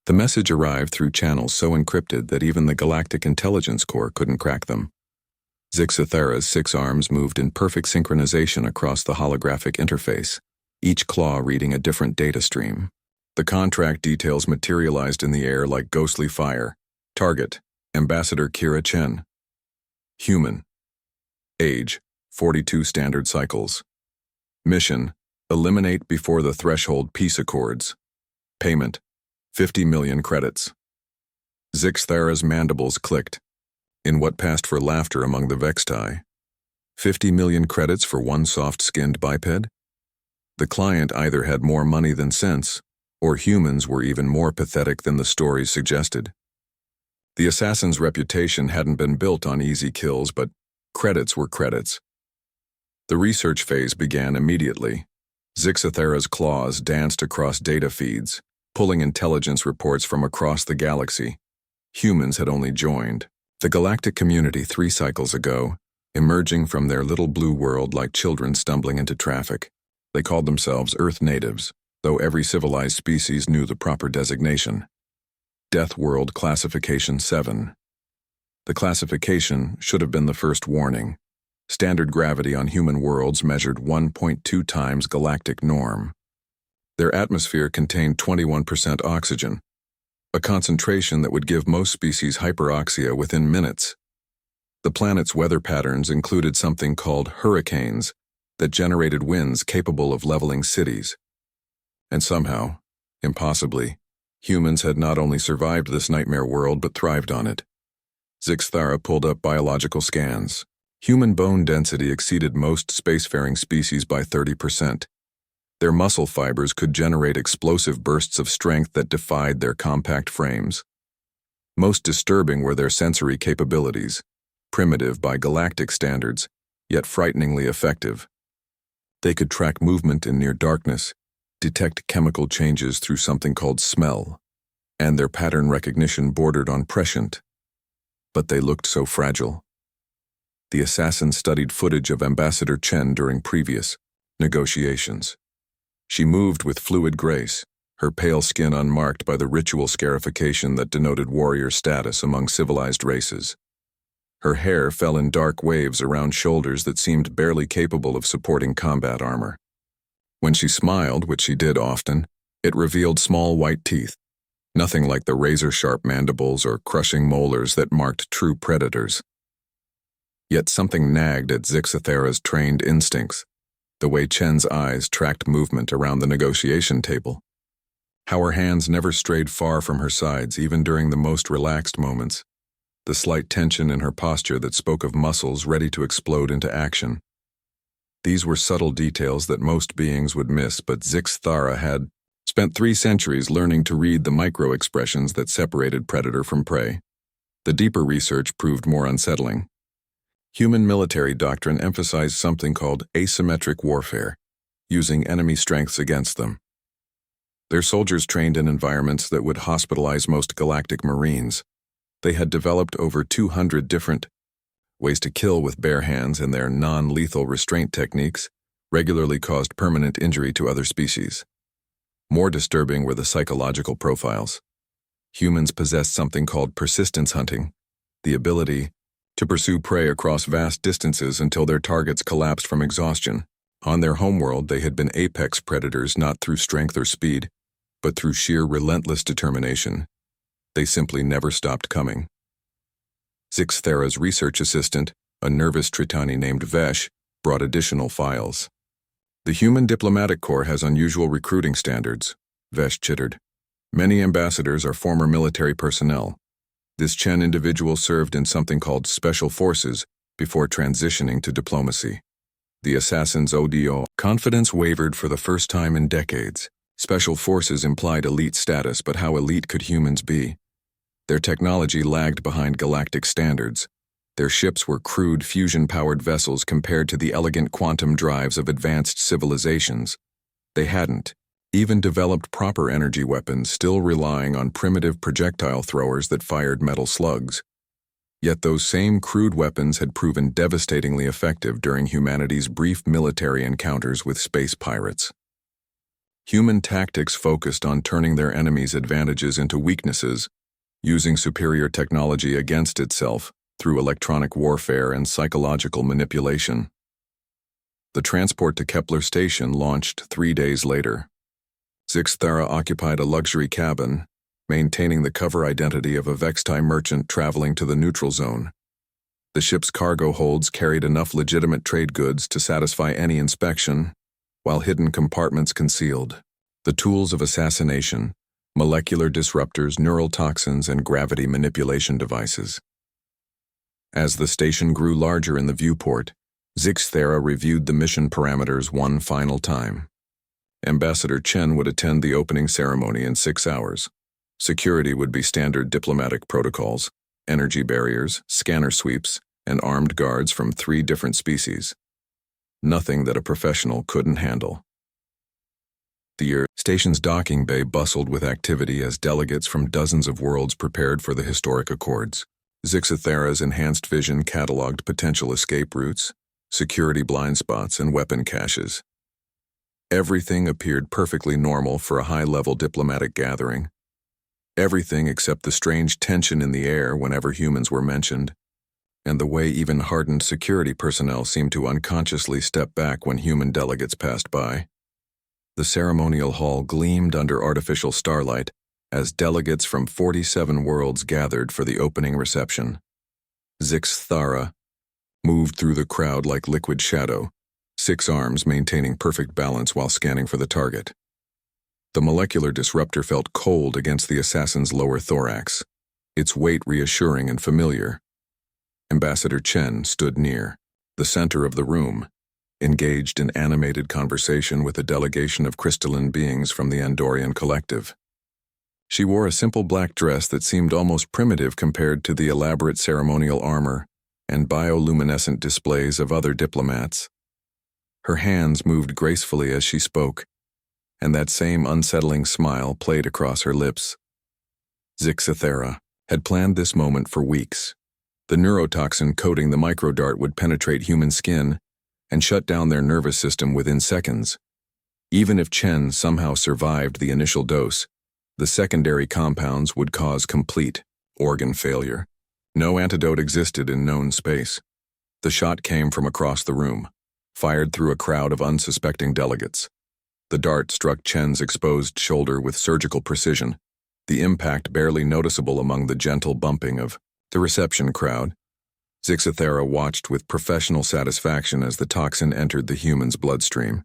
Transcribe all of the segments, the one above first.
The message arrived through channels so encrypted that even the Galactic Intelligence Corps couldn't crack them. Zixathera's 6 arms moved in perfect synchronization across the holographic interface, each claw reading a different data stream. The contract details materialized in the air like ghostly fire. Target: Ambassador Kira Chen. Human. Age: 42 standard cycles. Mission: eliminate before the threshold peace accords. Payment: 50 million credits. Zixathera's mandibles clicked, in what passed for laughter among the Vextai. 50 million credits for one soft-skinned biped? The client either had more money than sense, or humans were even more pathetic than the stories suggested. The assassin's reputation hadn't been built on easy kills, but credits were credits. The research phase began immediately. Zixathera's claws danced across data feeds, pulling intelligence reports from across the galaxy. Humans had only joined. The galactic community 3 cycles ago, emerging from their little blue world like children stumbling into traffic. They called themselves Earth natives, though every civilized species knew the proper designation. Deathworld Classification 7. The classification should have been the first warning. Standard gravity on human worlds measured 1.2 times galactic norm. Their atmosphere contained 21% oxygen, a concentration that would give most species hyperoxia within minutes. The planet's weather patterns included something called hurricanes that generated winds capable of leveling cities. And somehow, impossibly, humans had not only survived this nightmare world but thrived on it. Zixathera pulled up biological scans. Human bone density exceeded most spacefaring species by 30%. Their muscle fibers could generate explosive bursts of strength that defied their compact frames. Most disturbing were their sensory capabilities, primitive by galactic standards, yet frighteningly effective. They could track movement in near darkness, detect chemical changes through something called smell, and their pattern recognition bordered on prescient. But they looked so fragile. The assassin studied footage of Ambassador Chen during previous negotiations. She moved with fluid grace, her pale skin unmarked by the ritual scarification that denoted warrior status among civilized races. Her hair fell in dark waves around shoulders that seemed barely capable of supporting combat armor. When she smiled, which she did often, it revealed small white teeth, nothing like the razor-sharp mandibles or crushing molars that marked true predators. Yet something nagged at Zixathera's trained instincts, the way Chen's eyes tracked movement around the negotiation table. How her hands never strayed far from her sides even during the most relaxed moments. The slight tension in her posture that spoke of muscles ready to explode into action. These were subtle details that most beings would miss, but Zixathera had spent 3 centuries learning to read the micro-expressions that separated predator from prey. The deeper research proved more unsettling. Human military doctrine emphasized something called asymmetric warfare, using enemy strengths against them. Their soldiers trained in environments that would hospitalize most galactic marines. They had developed over 200 different ways to kill with bare hands, and their non-lethal restraint techniques regularly caused permanent injury to other species. More disturbing were the psychological profiles. Humans possessed something called persistence hunting, the ability to pursue prey across vast distances until their targets collapsed from exhaustion. On their homeworld, they had been apex predators not through strength or speed, but through sheer relentless determination. They simply never stopped coming. Zixathera's research assistant, a nervous Tritani named Vesh, brought additional files. The Human Diplomatic Corps has unusual recruiting standards, Vesh chittered. Many ambassadors are former military personnel. This Chen individual served in something called Special Forces before transitioning to diplomacy. The assassin's ODO confidence wavered for the first time in decades. Special Forces implied elite status, but how elite could humans be? Their technology lagged behind galactic standards. Their ships were crude fusion-powered vessels compared to the elegant quantum drives of advanced civilizations. They hadn't even developed proper energy weapons, still relying on primitive projectile throwers that fired metal slugs. Yet those same crude weapons had proven devastatingly effective during humanity's brief military encounters with space pirates. Human tactics focused on turning their enemies' advantages into weaknesses, using superior technology against itself through electronic warfare and psychological manipulation. The transport to Kepler Station launched 3 days later. Zixthara occupied a luxury cabin, maintaining the cover identity of a Vextai merchant traveling to the neutral zone. The ship's cargo holds carried enough legitimate trade goods to satisfy any inspection, while hidden compartments concealed the tools of assassination, molecular disruptors, neural toxins, and gravity manipulation devices. As the station grew larger in the viewport, Zixthara reviewed the mission parameters one final time. Ambassador Chen would attend the opening ceremony in 6 hours. Security would be standard diplomatic protocols, energy barriers, scanner sweeps, and armed guards from 3 different species. Nothing that a professional couldn't handle. The station's docking bay bustled with activity as delegates from dozens of worlds prepared for the historic accords. Zixthara's enhanced vision cataloged potential escape routes, security blind spots, and weapon caches. Everything appeared perfectly normal for a high-level diplomatic gathering. Everything except the strange tension in the air whenever humans were mentioned, and the way even hardened security personnel seemed to unconsciously step back when human delegates passed by. The ceremonial hall gleamed under artificial starlight as delegates from 47 worlds gathered for the opening reception. Zixthara moved through the crowd like liquid shadow, 6 arms maintaining perfect balance while scanning for the target. The molecular disruptor felt cold against the assassin's lower thorax, its weight reassuring and familiar. Ambassador Chen stood near, the center of the room, engaged in animated conversation with a delegation of crystalline beings from the Andorian collective. She wore a simple black dress that seemed almost primitive compared to the elaborate ceremonial armor and bioluminescent displays of other diplomats. Her hands moved gracefully as she spoke, and that same unsettling smile played across her lips. Zixthara had planned this moment for weeks. The neurotoxin coating the microdart would penetrate human skin and shut down their nervous system within seconds. Even if Chen somehow survived the initial dose, the secondary compounds would cause complete organ failure. No antidote existed in known space. The shot came from across the room, fired through a crowd of unsuspecting delegates. The dart struck Chen's exposed shoulder with surgical precision, the impact barely noticeable among the gentle bumping of the reception crowd. Zixthara watched with professional satisfaction as the toxin entered the human's bloodstream.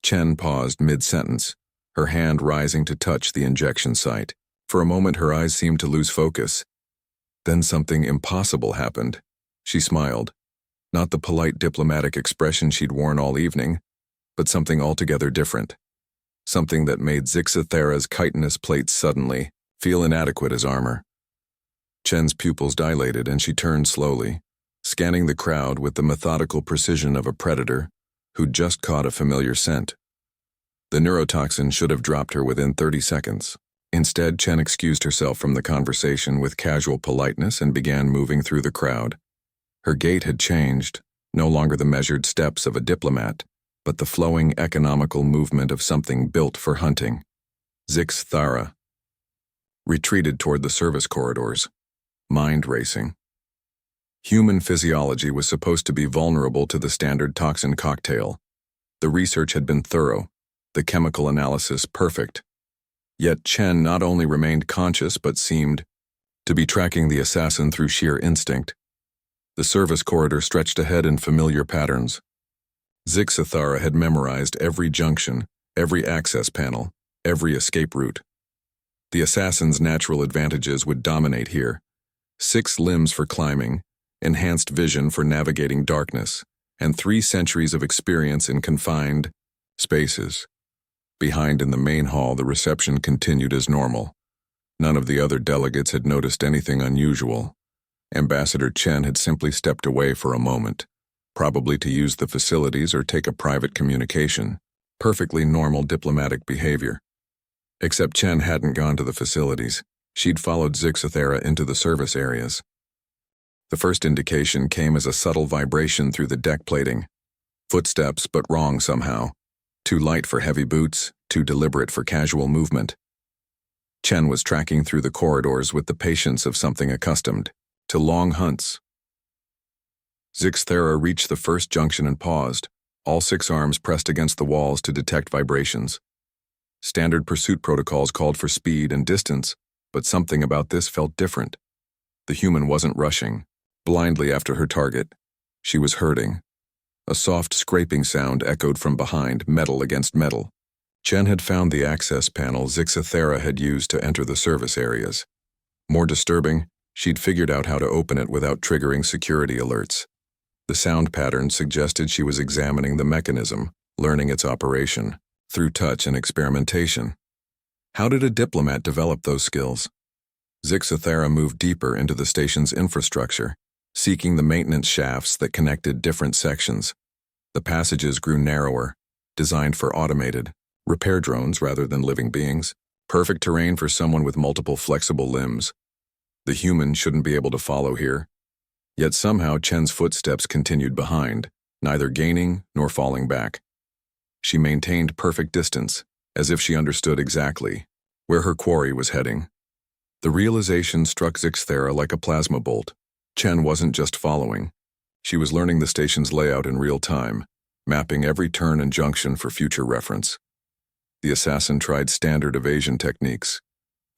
Chen paused mid-sentence, her hand rising to touch the injection site. For a moment her eyes seemed to lose focus. Then something impossible happened. She smiled, not the polite diplomatic expression she'd worn all evening, but something altogether different. Something that made Zixthara's chitinous plates suddenly feel inadequate as armor. Chen's pupils dilated and she turned slowly, scanning the crowd with the methodical precision of a predator who'd just caught a familiar scent. The neurotoxin should have dropped her within 30 seconds. Instead, Chen excused herself from the conversation with casual politeness and began moving through the crowd. Her gait had changed, no longer the measured steps of a diplomat, but the flowing, economical movement of something built for hunting. Zixthara retreated toward the service corridors, mind racing. Human physiology was supposed to be vulnerable to the standard toxin cocktail. The research had been thorough, the chemical analysis perfect. Yet Chen not only remained conscious but seemed to be tracking the assassin through sheer instinct. The service corridor stretched ahead in familiar patterns. Zixthara had memorized every junction, every access panel, every escape route. The assassin's natural advantages would dominate here. 6 limbs for climbing, enhanced vision for navigating darkness, and 3 centuries of experience in confined spaces. Behind in the main hall, the reception continued as normal. None of the other delegates had noticed anything unusual. Ambassador Chen had simply stepped away for a moment, probably to use the facilities or take a private communication. Perfectly normal diplomatic behavior. Except Chen hadn't gone to the facilities. She'd followed Zixthara into the service areas. The first indication came as a subtle vibration through the deck plating. Footsteps, but wrong somehow. Too light for heavy boots, too deliberate for casual movement. Chen was tracking through the corridors with the patience of something accustomed to long hunts. Zixthera reached the first junction and paused, all 6 arms pressed against the walls to detect vibrations. Standard pursuit protocols called for speed and distance, but something about this felt different. The human wasn't rushing blindly after her target. She was hurting. A soft scraping sound echoed from behind, metal against metal. Chen had found the access panel Zixthera had used to enter the service areas. More disturbing, she'd figured out how to open it without triggering security alerts. The sound pattern suggested she was examining the mechanism, learning its operation, through touch and experimentation. How did a diplomat develop those skills? Zixthera moved deeper into the station's infrastructure, seeking the maintenance shafts that connected different sections. The passages grew narrower, designed for automated repair drones rather than living beings. Perfect terrain for someone with multiple flexible limbs. The human shouldn't be able to follow here. Yet somehow Chen's footsteps continued behind, neither gaining nor falling back. She maintained perfect distance, as if she understood exactly where her quarry was heading. The realization struck Zixthera like a plasma bolt. Chen wasn't just following. She was learning the station's layout in real time, mapping every turn and junction for future reference. The assassin tried standard evasion techniques,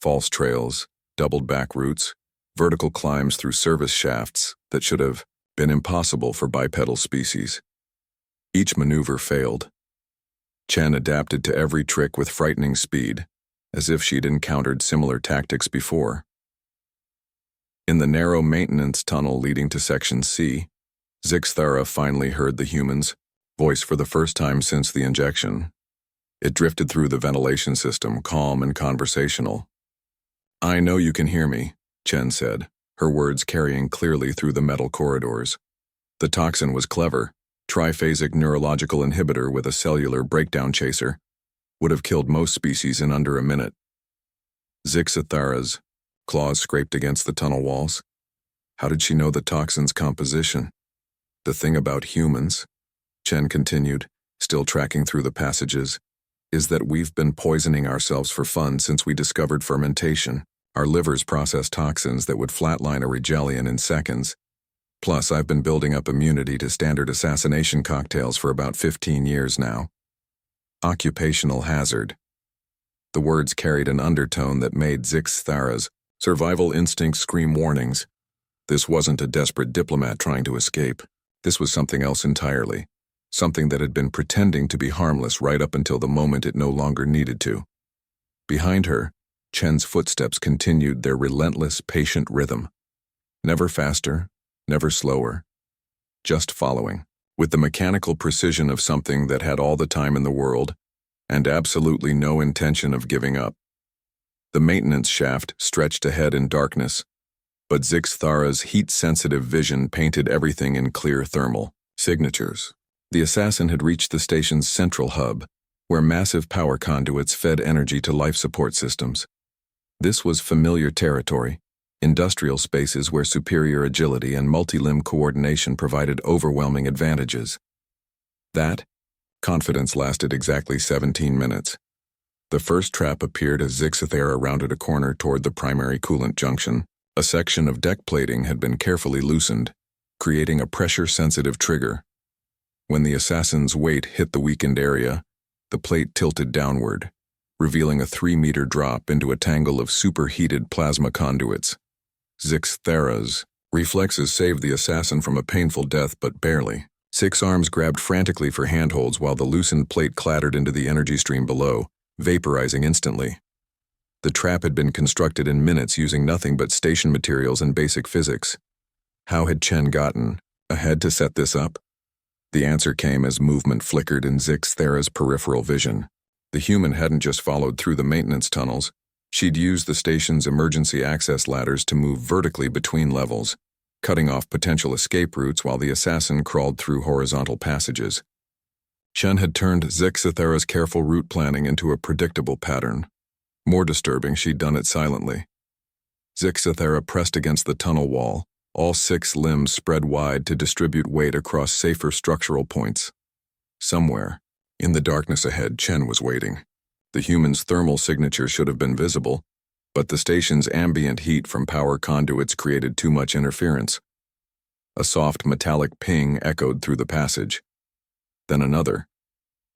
false trails, doubled back routes, vertical climbs through service shafts that should have been impossible for bipedal species. Each maneuver failed. Chen adapted to every trick with frightening speed, as if she'd encountered similar tactics before. In the narrow maintenance tunnel leading to Section C, Zixthera finally heard the human's voice for the first time since the injection. It drifted through the ventilation system, calm and conversational. "I know you can hear me," Chen said, her words carrying clearly through the metal corridors. The toxin was clever. Triphasic neurological inhibitor with a cellular breakdown chaser. Would have killed most species in under a minute. Zixthera's claws scraped against the tunnel walls. How did she know the toxin's composition? The thing about humans, Chen continued, still tracking through the passages, is that we've been poisoning ourselves for fun since we discovered fermentation. Our livers process toxins that would flatline a Regellian in seconds. Plus, I've been building up immunity to standard assassination cocktails for about 15 years now. Occupational hazard. The words carried an undertone that made Zixthera's survival instincts scream warnings. This wasn't a desperate diplomat trying to escape. This was something else entirely. Something that had been pretending to be harmless right up until the moment it no longer needed to. Behind her, Chen's footsteps continued their relentless, patient rhythm. Never faster, never slower. Just following, with the mechanical precision of something that had all the time in the world, and absolutely no intention of giving up. The maintenance shaft stretched ahead in darkness, but Zixthera's heat-sensitive vision painted everything in clear thermal signatures. The assassin had reached the station's central hub, where massive power conduits fed energy to life support systems. This was familiar territory, industrial spaces where superior agility and multi-limb coordination provided overwhelming advantages. That confidence lasted exactly 17 minutes. The first trap appeared as Zixthera rounded a corner toward the primary coolant junction. A section of deck plating had been carefully loosened, creating a pressure-sensitive trigger. When the assassin's weight hit the weakened area, the plate tilted downward, revealing a 3-meter drop into a tangle of superheated plasma conduits. Zixthera's reflexes saved the assassin from a painful death, but barely. 6 arms grabbed frantically for handholds while the loosened plate clattered into the energy stream below, vaporizing instantly. The trap had been constructed in minutes using nothing but station materials and basic physics. How had Chen gotten ahead to set this up? The answer came as movement flickered in Zixthera's peripheral vision. The human hadn't just followed through the maintenance tunnels. She'd used the station's emergency access ladders to move vertically between levels, cutting off potential escape routes while the assassin crawled through horizontal passages. Chen had turned Zixthera's careful route planning into a predictable pattern. More disturbing, she'd done it silently. Zixthera pressed against the tunnel wall, all 6 limbs spread wide to distribute weight across safer structural points. Somewhere, in the darkness ahead, Chen was waiting. The human's thermal signature should have been visible, but the station's ambient heat from power conduits created too much interference. A soft metallic ping echoed through the passage. Then another.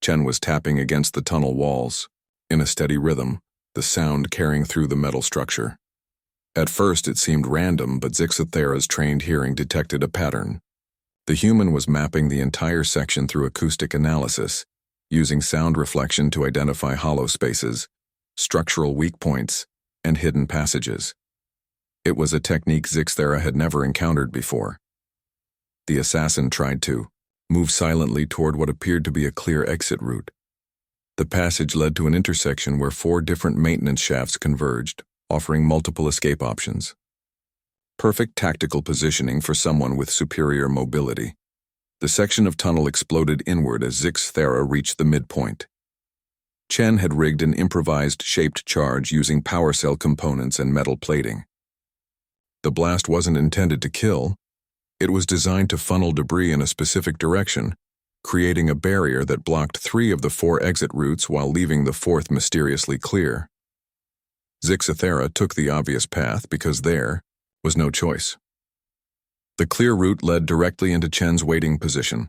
Chen was tapping against the tunnel walls, in a steady rhythm, the sound carrying through the metal structure. At first it seemed random, but Zixathera's trained hearing detected a pattern. The human was mapping the entire section through acoustic analysis, using sound reflection to identify hollow spaces, structural weak points, and hidden passages. It was a technique Zixathera had never encountered before. The assassin tried to move silently toward what appeared to be a clear exit route. The passage led to an intersection where 4 different maintenance shafts converged, offering multiple escape options. Perfect tactical positioning for someone with superior mobility. The section of tunnel exploded inward as Zixathera reached the midpoint. Chen had rigged an improvised shaped charge using power cell components and metal plating. The blast wasn't intended to kill. It was designed to funnel debris in a specific direction, creating a barrier that blocked 3 of the 4 exit routes while leaving the 4th mysteriously clear. Zixathera took the obvious path because there was no choice. The clear route led directly into Chen's waiting position.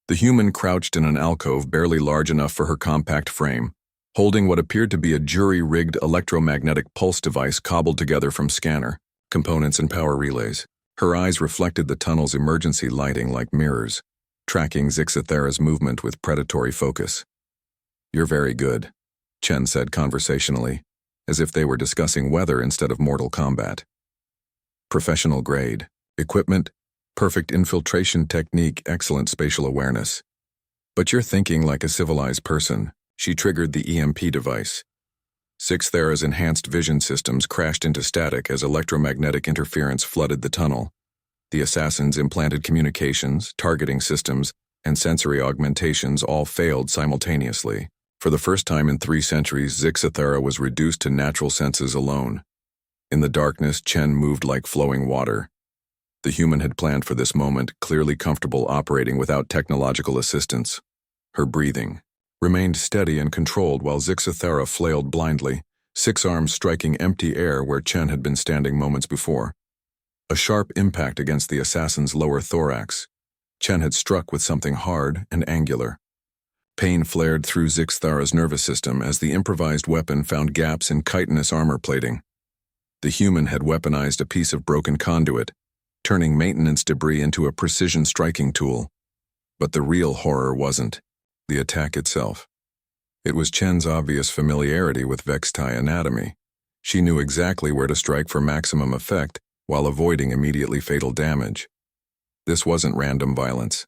The human crouched in an alcove barely large enough for her compact frame, holding what appeared to be a jury-rigged electromagnetic pulse device cobbled together from scanner, components, and power relays. Her eyes reflected the tunnel's emergency lighting like mirrors, tracking Zixathera's movement with predatory focus. "You're very good," Chen said conversationally, as if they were discussing weather instead of mortal combat. "Professional grade. Equipment, perfect infiltration technique, excellent spatial awareness. But you're thinking like a civilized person." She triggered the EMP device. Zixathera's enhanced vision systems crashed into static as electromagnetic interference flooded the tunnel. The assassins implanted communications, targeting systems, and sensory augmentations all failed simultaneously. For the first time in 3 centuries, Zixathera was reduced to natural senses alone. In the darkness, Chen moved like flowing water. The human had planned for this moment, clearly comfortable operating without technological assistance. Her breathing remained steady and controlled while Zixathera flailed blindly, 6 arms striking empty air where Chen had been standing moments before. A sharp impact against the assassin's lower thorax. Chen had struck with something hard and angular. Pain flared through Zixathera's nervous system as the improvised weapon found gaps in chitinous armor plating. The human had weaponized a piece of broken conduit, turning maintenance debris into a precision striking tool. But the real horror wasn't the attack itself. It was Chen's obvious familiarity with Vextai anatomy. She knew exactly where to strike for maximum effect while avoiding immediately fatal damage. This wasn't random violence.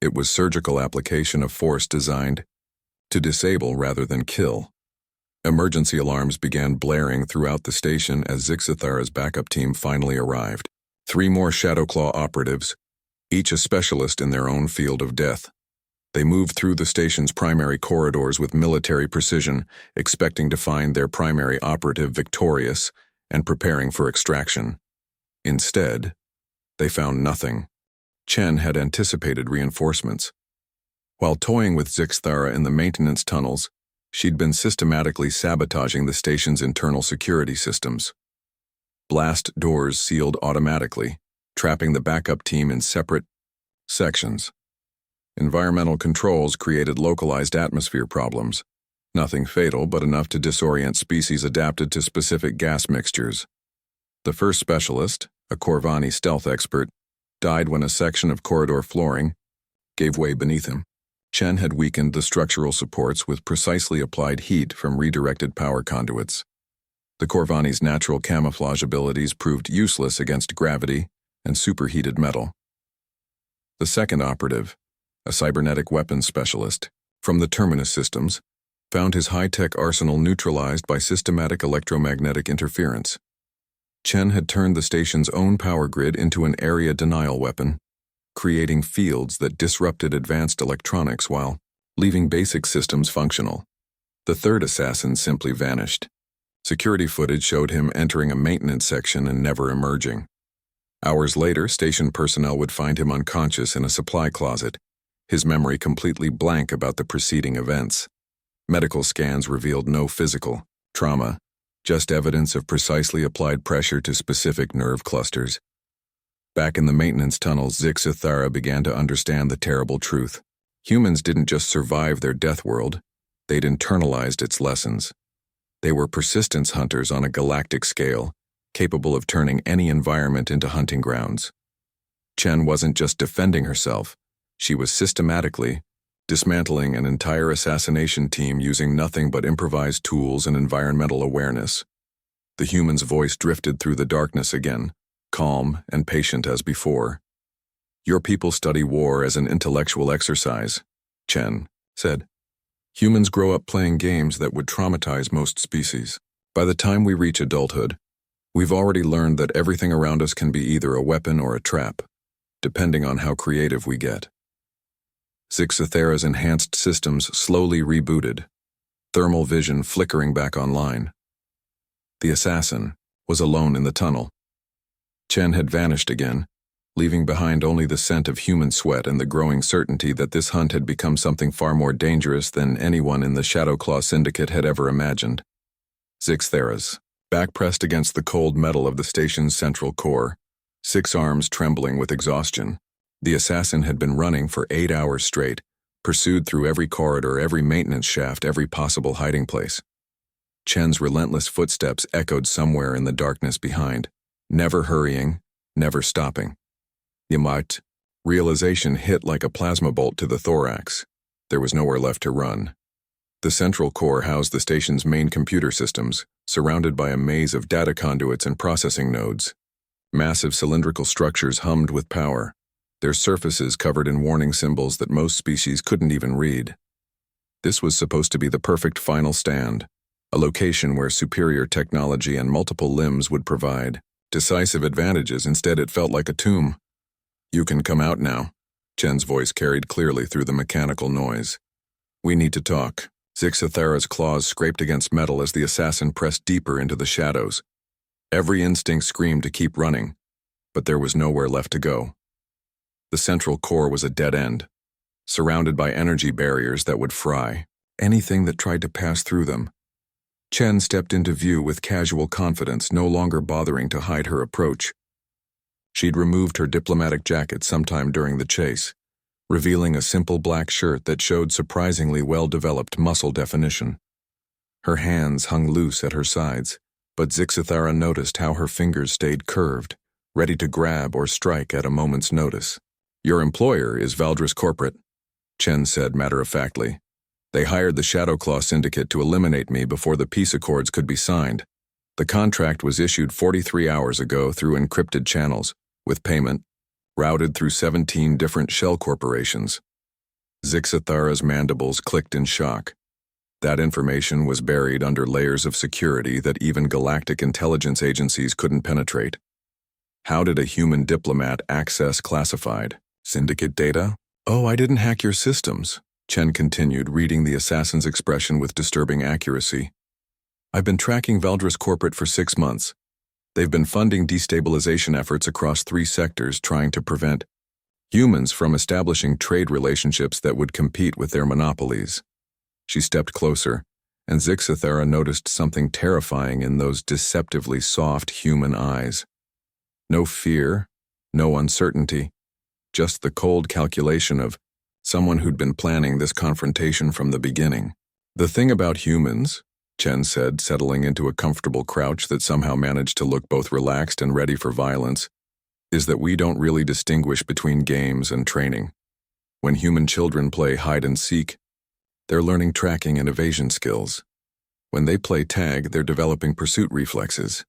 It was surgical application of force designed to disable rather than kill. Emergency alarms began blaring throughout the station as Zixathera's backup team finally arrived. 3 more Shadowclaw operatives, each a specialist in their own field of death. They moved through the station's primary corridors with military precision, expecting to find their primary operative victorious and preparing for extraction. Instead, they found nothing. Chen had anticipated reinforcements. While toying with Zixathera in the maintenance tunnels, she'd been systematically sabotaging the station's internal security systems. Blast doors sealed automatically, trapping the backup team in separate sections. Environmental controls created localized atmosphere problems. Nothing fatal, but enough to disorient species adapted to specific gas mixtures. The first specialist, a Corvani stealth expert, died when a section of corridor flooring gave way beneath him. Chen had weakened the structural supports with precisely applied heat from redirected power conduits. The Corvani's natural camouflage abilities proved useless against gravity and superheated metal. The second operative, a cybernetic weapons specialist from the Terminus systems, found his high-tech arsenal neutralized by systematic electromagnetic interference. Chen had turned the station's own power grid into an area denial weapon, creating fields that disrupted advanced electronics while leaving basic systems functional. The third assassin simply vanished. Security footage showed him entering a maintenance section and never emerging. Hours later, station personnel would find him unconscious in a supply closet, his memory completely blank about the preceding events. Medical scans revealed no physical trauma, just evidence of precisely applied pressure to specific nerve clusters. Back in the maintenance tunnels, Zixathara began to understand the terrible truth. Humans didn't just survive their death world, they'd internalized its lessons. They were persistence hunters on a galactic scale, capable of turning any environment into hunting grounds. Chen wasn't just defending herself, she was systematically dismantling an entire assassination team using nothing but improvised tools and environmental awareness. The human's voice drifted through the darkness again, calm and patient as before. "Your people study war as an intellectual exercise," Chen said. "Humans grow up playing games that would traumatize most species. By the time we reach adulthood, we've already learned that everything around us can be either a weapon or a trap, depending on how creative we get." Zixathara's enhanced systems slowly rebooted, thermal vision flickering back online. The assassin was alone in the tunnel. Chen had vanished again, leaving behind only the scent of human sweat and the growing certainty that this hunt had become something far more dangerous than anyone in the Shadowclaw Syndicate had ever imagined. Zixathara's back pressed against the cold metal of the station's central core, 6 arms trembling with exhaustion. The assassin had been running for 8 hours straight, pursued through every corridor, every maintenance shaft, every possible hiding place. Chen's relentless footsteps echoed somewhere in the darkness behind, never hurrying, never stopping. Yamat, realization hit like a plasma bolt to the thorax. There was nowhere left to run. The central core housed the station's main computer systems, surrounded by a maze of data conduits and processing nodes. Massive cylindrical structures hummed with power, their surfaces covered in warning symbols that most species couldn't even read. This was supposed to be the perfect final stand, a location where superior technology and multiple limbs would provide decisive advantages. Instead, it felt like a tomb. "You can come out now," Chen's voice carried clearly through the mechanical noise. "We need to talk." Zixathara's claws scraped against metal as the assassin pressed deeper into the shadows. Every instinct screamed to keep running, but there was nowhere left to go. The central core was a dead end, surrounded by energy barriers that would fry anything that tried to pass through them. Chen stepped into view with casual confidence, no longer bothering to hide her approach. She'd removed her diplomatic jacket sometime during the chase, revealing a simple black shirt that showed surprisingly well-developed muscle definition. Her hands hung loose at her sides, but Zixathara noticed how her fingers stayed curved, ready to grab or strike at a moment's notice. "Your employer is Valdris Corporate," Chen said matter-of-factly. "They hired the Shadowclaw Syndicate to eliminate me before the peace accords could be signed. The contract was issued 43 hours ago through encrypted channels, with payment routed through 17 different shell corporations." Zixathara's mandibles clicked in shock. That information was buried under layers of security that even galactic intelligence agencies couldn't penetrate. How did a human diplomat access classified Syndicate data? "Oh, I didn't hack your systems," Chen continued, reading the assassin's expression with disturbing accuracy. "I've been tracking Valdris Corporate for 6 months. They've been funding destabilization efforts across 3 sectors, trying to prevent humans from establishing trade relationships that would compete with their monopolies." She stepped closer, and Zixathara noticed something terrifying in those deceptively soft human eyes. No fear, no uncertainty, just the cold calculation of someone who'd been planning this confrontation from the beginning. "The thing about humans," Chen said, settling into a comfortable crouch that somehow managed to look both relaxed and ready for violence, "is that we don't really distinguish between games and training. When human children play hide and seek, they're learning tracking and evasion skills. When they play tag, they're developing pursuit reflexes.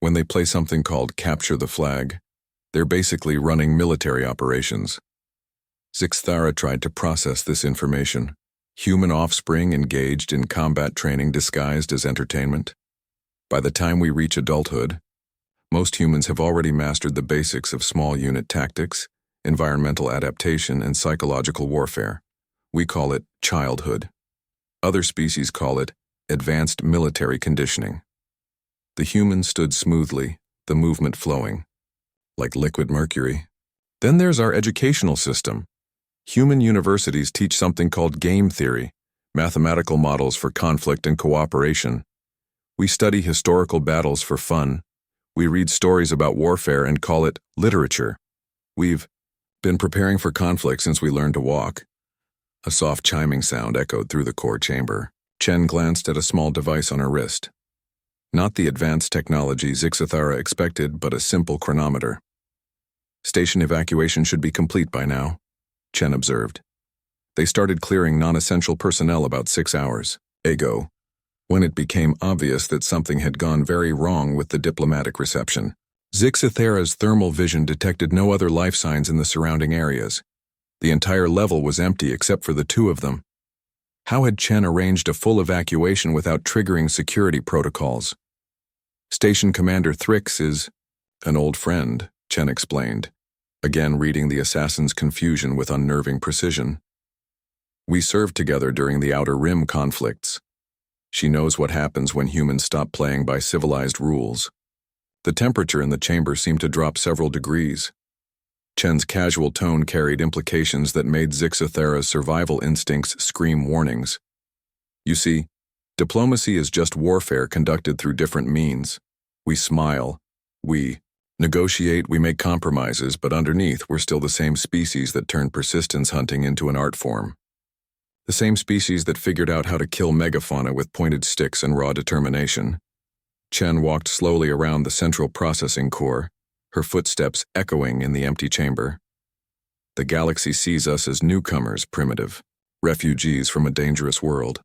When they play something called capture the flag, they're basically running military operations." Zixathara tried to process this information. Human offspring engaged in combat training disguised as entertainment. By the time we reach adulthood, most humans have already mastered the basics of small unit tactics, environmental adaptation, and psychological warfare. We call it childhood. Other species call it advanced military conditioning. The human stood smoothly, the movement flowing, like liquid mercury. "Then there's our educational system. Human universities teach something called game theory, mathematical models for conflict and cooperation. We study historical battles for fun. We read stories about warfare and call it literature. We've been preparing for conflict since we learned to walk. A soft chiming sound echoed through the core chamber. Chen glanced at a small device on her wrist. Not the advanced technology Zixathara expected, but a simple chronometer. Station evacuation should be complete by now, Chen observed. They started clearing non-essential personnel about 6 hours ago, when it became obvious that something had gone very wrong with the diplomatic reception. Zixathara's thermal vision detected no other life signs in the surrounding areas. The entire level was empty except for the two of them. How had Chen arranged a full evacuation without triggering security protocols? Station Commander Thrix is an old friend, Chen explained, again reading the assassin's confusion with unnerving precision. We served together during the Outer Rim conflicts. She knows what happens when humans stop playing by civilized rules. The temperature in the chamber seemed to drop several degrees. Chen's casual tone carried implications that made Zixathara's survival instincts scream warnings. You see, diplomacy is just warfare conducted through different means. We smile, we negotiate, we make compromises, but underneath we're still the same species that turned persistence hunting into an art form. The same species that figured out how to kill megafauna with pointed sticks and raw determination. Chen walked slowly around the central processing core, her footsteps echoing in the empty chamber. The galaxy sees us as newcomers, primitive, refugees from a dangerous world.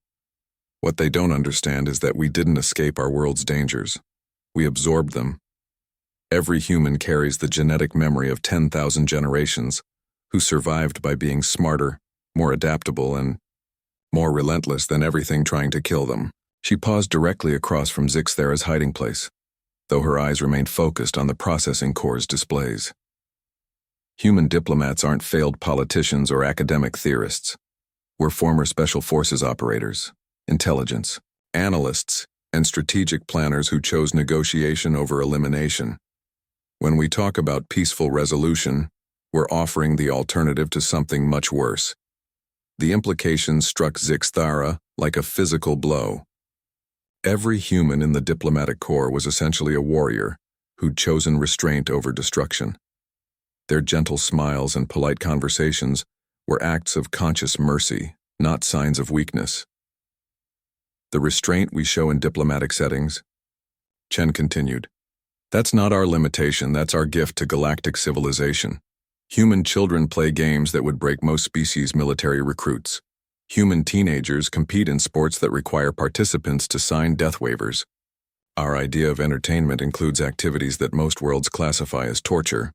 What they don't understand is that we didn't escape our world's dangers. We absorbed them. Every human carries the genetic memory of 10,000 generations who survived by being smarter, more adaptable, and more relentless than everything trying to kill them. She paused directly across from Zixathara's hiding place, though her eyes remained focused on the processing core's displays. Human diplomats aren't failed politicians or academic theorists. We're former special forces operators, intelligence, analysts, and strategic planners who chose negotiation over elimination. When we talk about peaceful resolution, we're offering the alternative to something much worse. The implications struck Zixathara like a physical blow. Every human in the diplomatic corps was essentially a warrior who'd chosen restraint over destruction. Their gentle smiles and polite conversations were acts of conscious mercy, not signs of weakness. The restraint we show in diplomatic settings, Chen continued, that's not our limitation, that's our gift to galactic civilization. Human children play games that would break most species' military recruits. Human teenagers compete in sports that require participants to sign death waivers. Our idea of entertainment includes activities that most worlds classify as torture.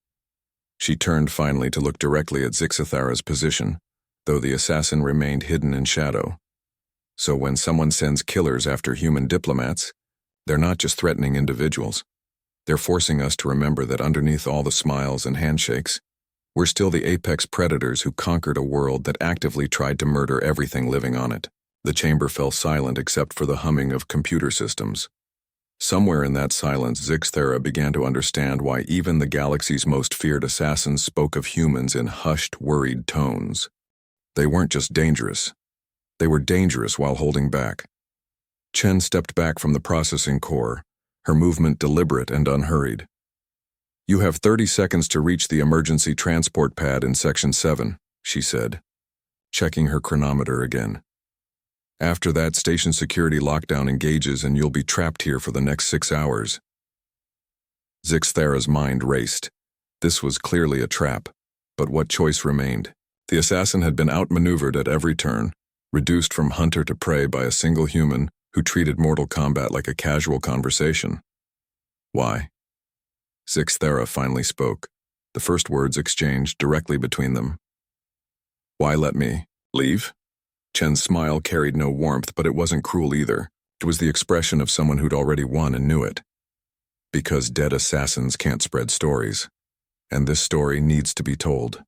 She turned finally to look directly at Zixathara's position, though the assassin remained hidden in shadow. So when someone sends killers after human diplomats, they're not just threatening individuals. They're forcing us to remember that underneath all the smiles and handshakes, we're still the apex predators who conquered a world that actively tried to murder everything living on it. The chamber fell silent except for the humming of computer systems. Somewhere in that silence, Zixathara began to understand why even the galaxy's most feared assassins spoke of humans in hushed, worried tones. They weren't just dangerous. They were dangerous while holding back. Chen stepped back from the processing core, her movement deliberate and unhurried. You have 30 seconds to reach the emergency transport pad in Section 7, she said, checking her chronometer again. After that, station security lockdown engages and you'll be trapped here for the next 6 hours. Zixathara's mind raced. This was clearly a trap, but what choice remained? The assassin had been outmaneuvered at every turn, reduced from hunter to prey by a single human who treated mortal combat like a casual conversation. Why? Zixathara finally spoke, the first words exchanged directly between them. Why let me leave? Chen's smile carried no warmth, but it wasn't cruel either. It was the expression of someone who'd already won and knew it. Because dead assassins can't spread stories, and this story needs to be told.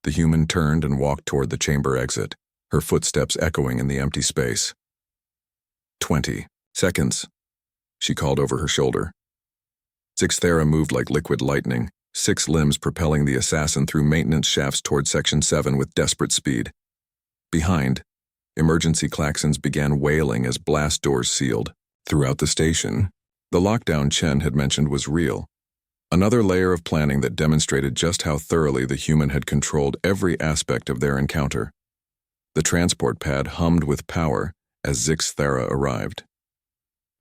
The human turned and walked toward the chamber exit, her footsteps echoing in the empty space. 20 seconds, she called over her shoulder. Zixathara moved like liquid lightning, 6 limbs propelling the assassin through maintenance shafts toward Section 7 with desperate speed. Behind, Emergency klaxons began wailing as blast doors sealed. Throughout the station, the lockdown Chen had mentioned was real. Another layer of planning that demonstrated just how thoroughly the human had controlled every aspect of their encounter. The transport pad hummed with power as Zix Thera arrived.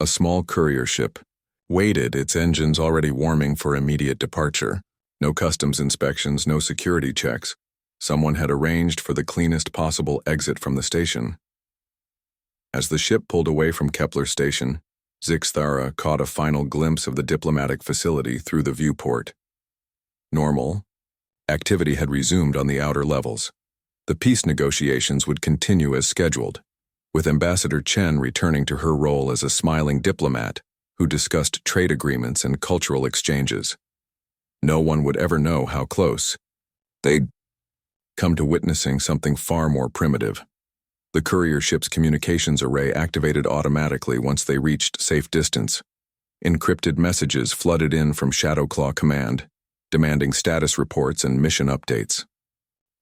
A small courier ship waited, its engines already warming for immediate departure. No customs inspections, no security checks. Someone had arranged for the cleanest possible exit from the station. As the ship pulled away from Kepler Station, Zix Thera caught a final glimpse of the diplomatic facility through the viewport. Normal activity had resumed on the outer levels. The peace negotiations would continue as scheduled, with Ambassador Chen returning to her role as a smiling diplomat who discussed trade agreements and cultural exchanges. No one would ever know how close they'd come to witnessing something far more primitive. The courier ship's communications array activated automatically once they reached safe distance. Encrypted messages flooded in from Shadowclaw Command, demanding status reports and mission updates.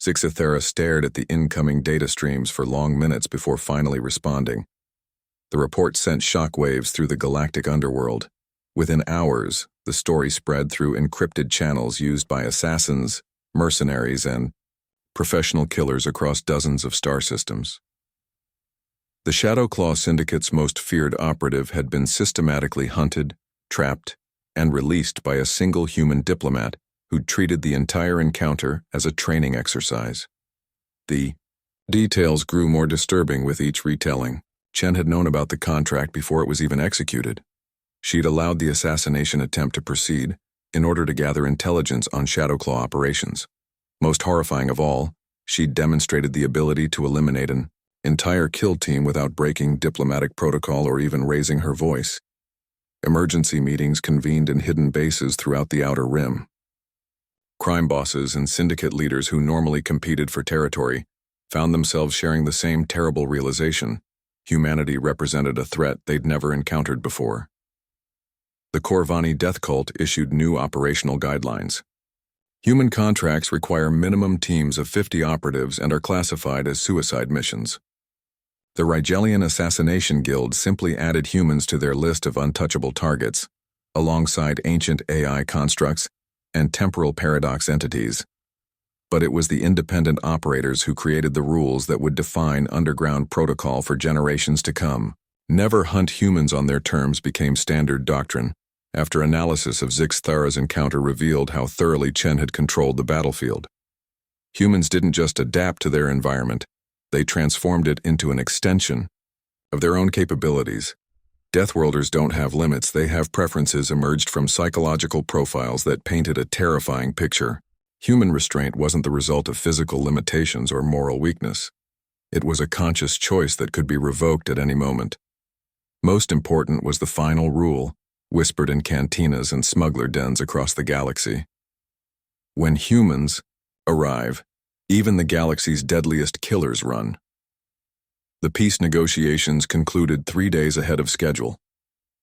Zix Thera stared at the incoming data streams for long minutes before finally responding. The report sent shockwaves through the galactic underworld. Within hours, the story spread through encrypted channels used by assassins, mercenaries, and professional killers across dozens of star systems. The Shadowclaw Syndicate's most feared operative had been systematically hunted, trapped, and released by a single human diplomat who'd treated the entire encounter as a training exercise. The details grew more disturbing with each retelling. Chen had known about the contract before it was even executed. She'd allowed the assassination attempt to proceed in order to gather intelligence on Shadowclaw operations. Most horrifying of all, she'd demonstrated the ability to eliminate an entire kill team without breaking diplomatic protocol or even raising her voice. Emergency meetings convened in hidden bases throughout the Outer Rim. Crime bosses and syndicate leaders who normally competed for territory found themselves sharing the same terrible realization: humanity represented a threat they'd never encountered before. The Corvani death cult issued new operational guidelines. Human contracts require minimum teams of 50 operatives and are classified as suicide missions. The Rigelian Assassination Guild simply added humans to their list of untouchable targets, alongside ancient AI constructs and temporal paradox entities. But it was the independent operators who created the rules that would define underground protocol for generations to come. Never hunt humans on their terms became standard doctrine, after analysis of Zix Thera's encounter revealed how thoroughly Chen had controlled the battlefield. Humans didn't just adapt to their environment, they transformed it into an extension of their own capabilities. Deathworlders don't have limits, they have preferences emerged from psychological profiles that painted a terrifying picture. Human restraint wasn't the result of physical limitations or moral weakness. It was a conscious choice that could be revoked at any moment. Most important was the final rule, whispered in cantinas and smuggler dens across the galaxy. When humans arrive, even the galaxy's deadliest killers run. The peace negotiations concluded 3 days ahead of schedule.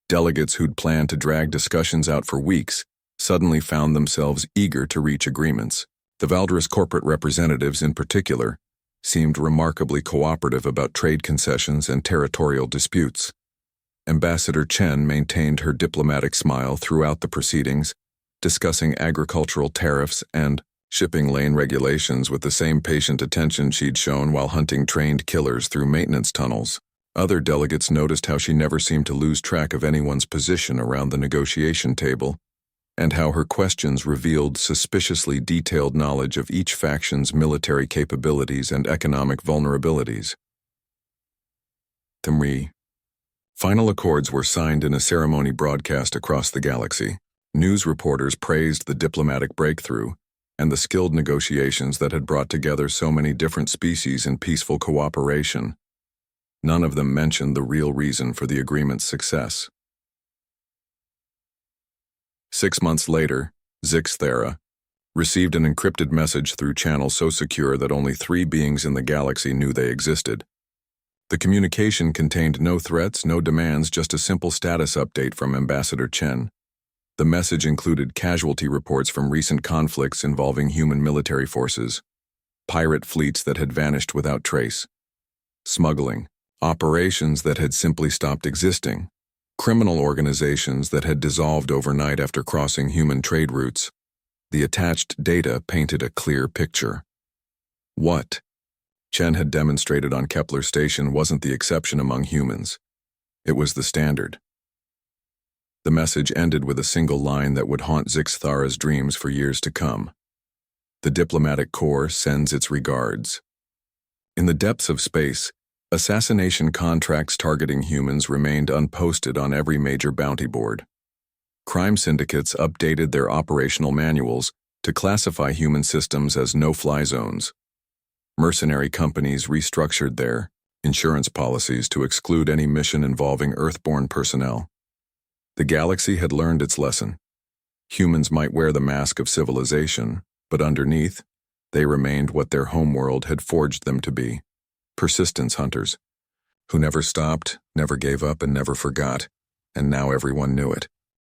Delegates who'd planned to drag discussions out for weeks suddenly found themselves eager to reach agreements. The Valdris corporate representatives, in particular, seemed remarkably cooperative about trade concessions and territorial disputes. Ambassador Chen maintained her diplomatic smile throughout the proceedings, discussing agricultural tariffs and shipping lane regulations with the same patient attention she'd shown while hunting trained killers through maintenance tunnels. Other delegates noticed how she never seemed to lose track of anyone's position around the negotiation table, and how her questions revealed suspiciously detailed knowledge of each faction's military capabilities and economic vulnerabilities. The final accords were signed in a ceremony broadcast across the galaxy. News reporters praised the diplomatic breakthrough and the skilled negotiations that had brought together so many different species in peaceful cooperation. None of them mentioned the real reason for the agreement's success. 6 months later, Zix Thera received an encrypted message through channel so secure that only 3 beings in the galaxy knew they existed. The communication contained no threats, no demands, just a simple status update from Ambassador Chen. The message included casualty reports from recent conflicts involving human military forces, pirate fleets that had vanished without trace, smuggling, operations that had simply stopped existing, criminal organizations that had dissolved overnight after crossing human trade routes. The attached data painted a clear picture. What Chen had demonstrated on Kepler Station wasn't the exception among humans. It was the standard. The message ended with a single line that would haunt Zixthara's dreams for years to come. The diplomatic corps sends its regards. In the depths of space, assassination contracts targeting humans remained unposted on every major bounty board. Crime syndicates updated their operational manuals to classify human systems as no-fly zones. Mercenary companies restructured their insurance policies to exclude any mission involving Earthborn personnel. The galaxy had learned its lesson. Humans might wear the mask of civilization, but underneath, they remained what their homeworld had forged them to be: persistence hunters, who never stopped, never gave up, and never forgot, and now everyone knew it.